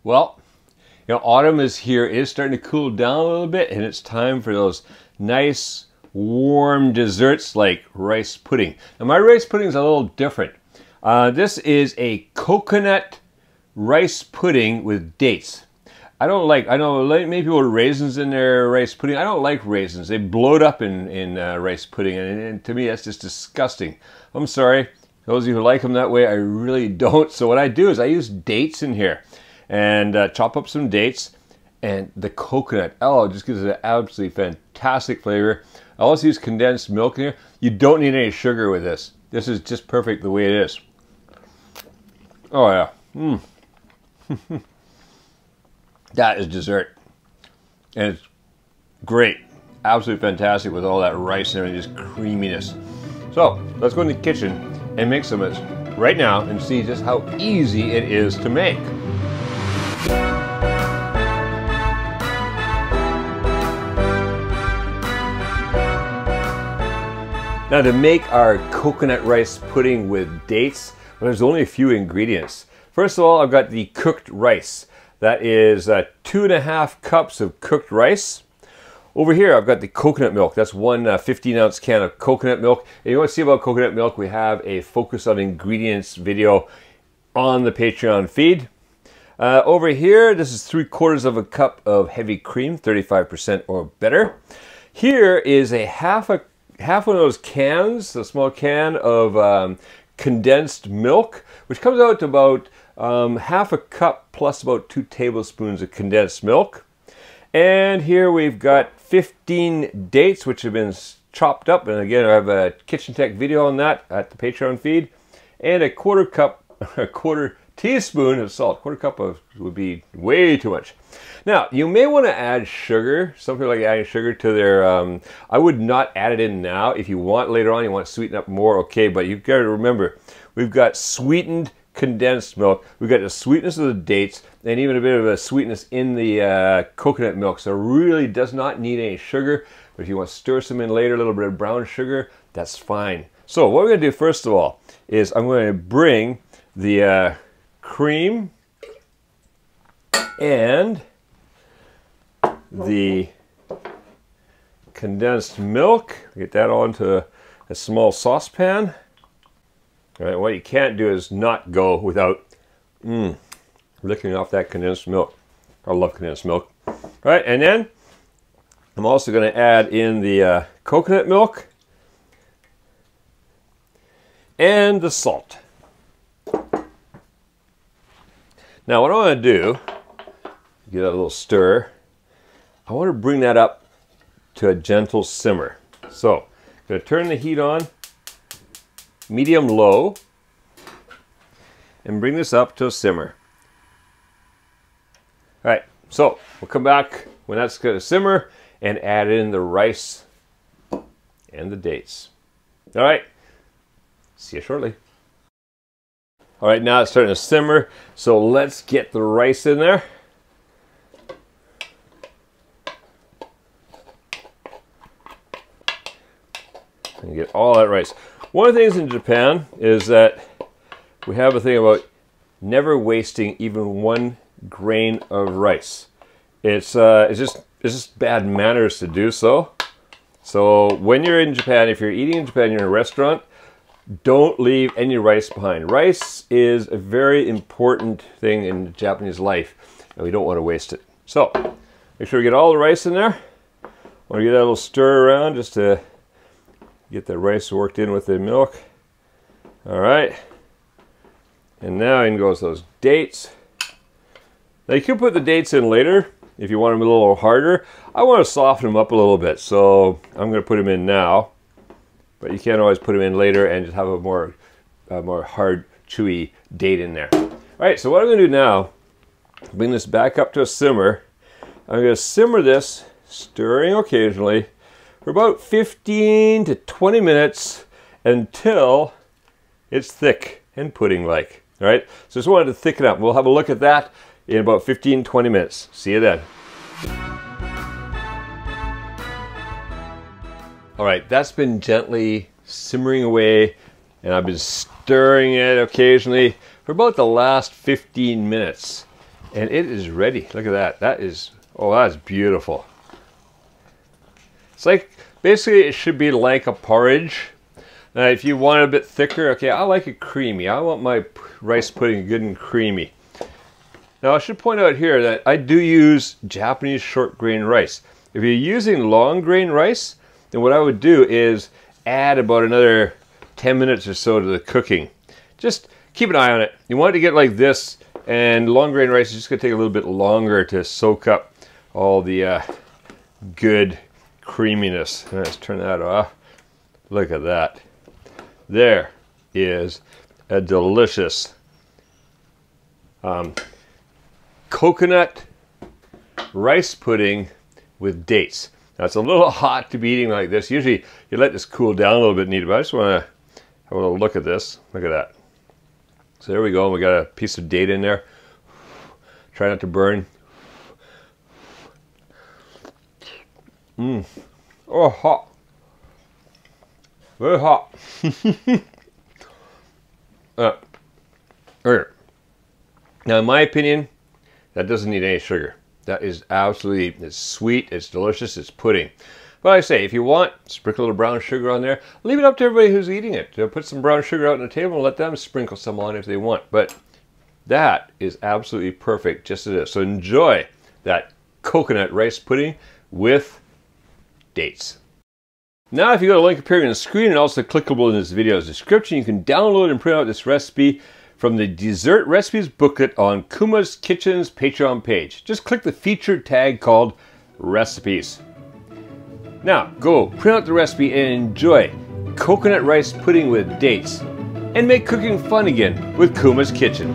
Well, autumn is here. It is starting to cool down a little bit, and it's time for those nice, warm desserts like rice pudding. Now, my rice pudding is a little different. This is a coconut rice pudding with dates. I know many people with raisins in their rice pudding. I don't like raisins. They bloat up in rice pudding, and to me, that's just disgusting. I'm sorry. Those of you who like them that way, I really don't. So what I do is I use dates in here. And chop up some dates, and the coconut, oh, it just gives it an absolutely fantastic flavor. I also use condensed milk in here. You don't need any sugar with this. This is just perfect the way it is. Oh yeah, that is dessert, and it's great, absolutely fantastic with all that rice and everything, just creaminess. So let's go in the kitchen and make some of this right now and see just how easy it is to make. Now, to make our coconut rice pudding with dates, well, there's only a few ingredients. First of all, I've got the cooked rice. That is 2.5 cups of cooked rice. Over here, I've got the coconut milk. That's one 15-ounce can of coconut milk. And you want to see about coconut milk, we have a focus on ingredients video on the Patreon feed. Over here, this is 3/4 cup of heavy cream, 35% or better. Here is a half one of those cans, a small can of condensed milk, which comes out to about half a cup plus about 2 tablespoons of condensed milk. And here we've got 15 dates, which have been chopped up. And again, I have a Kitchen Tech video on that at the Patreon feed. And a quarter teaspoon of salt. Quarter cup would be way too much. Now, you may want to add sugar, something like adding sugar to their, I would not add it in now. If you want later on, you want to sweeten up more, okay, but you've got to remember, we've got sweetened condensed milk, we've got the sweetness of the dates, and even a bit of a sweetness in the coconut milk, so it really does not need any sugar, but if you want to stir some in later, a little bit of brown sugar, that's fine. So what we're going to do first of all is I'm going to bring the cream and the condensed milk, get that onto a small saucepan. All right, what you can't do is not go without licking off that condensed milk. I love condensed milk. All right, and then I'm also going to add in the coconut milk and the salt. Now what I want to do, give that a little stir, I want to bring that up to a gentle simmer. So, I'm going to turn the heat on, medium-low, and bring this up to a simmer. All right, so we'll come back when that's going to simmer and add in the rice and the dates. All right, see you shortly. All right, now it's starting to simmer, so let's get the rice in there. And get all that rice. One of the things in Japan is that we have a thing about never wasting even 1 grain of rice. It's just bad manners to do so. So when you're in Japan, if you're eating in Japan, you're in a restaurant, don't leave any rice behind. Rice is a very important thing in Japanese life, and we don't want to waste it. So make sure we get all the rice in there. I want to give that a little stir around just to get the rice worked in with the milk. All right. And now in goes those dates. Now you can put the dates in later if you want them a little harder. I want to soften them up a little bit, so I'm going to put them in now. But you can't always put them in later and just have a more hard, chewy date in there. All right, so what I'm going to do now, bring this back up to a simmer. I'm going to simmer this, stirring occasionally, for about 15 to 20 minutes until it's thick and pudding-like. All right, so just wanted to thicken up. We'll have a look at that in about 15-20 minutes. See you then. All right, that's been gently simmering away, and I've been stirring it occasionally for about the last 15 minutes. And it is ready. Look at that. That is, oh, that's beautiful. It's like, basically it should be like a porridge. Now if you want it a bit thicker, okay, I like it creamy. I want my rice pudding good and creamy. Now I should point out here that I do use Japanese short grain rice. If you're using long grain rice, then what I would do is add about another 10 minutes or so to the cooking. Just keep an eye on it. You want it to get like this, and long grain rice is just going to take a little bit longer to soak up all the good creaminess. Let's turn that off. Look at that. There is a delicious coconut rice pudding with dates. Now it's a little hot to be eating like this. Usually you let this cool down a little bit and eat it, but I just want to have a little look at this. Look at that. So there we go. We got a piece of date in there. Try not to burn. Oh, hot. Very hot. Okay. Now, in my opinion, that doesn't need any sugar. That is absolutely, it's sweet, it's delicious, it's pudding. But I say, if you want, sprinkle a little brown sugar on there. Leave it up to everybody who's eating it. Put some brown sugar out on the table and let them sprinkle some on if they want. But that is absolutely perfect just as it is. So enjoy that coconut rice pudding with dates. Now if you go to the link appearing on the screen and also clickable in this video's description, you can download and print out this recipe from the Dessert Recipes booklet on Kuma's Kitchen's Patreon page. Just click the featured tag called Recipes. Now, go print out the recipe and enjoy coconut rice pudding with dates. And make cooking fun again with Kuma's Kitchen.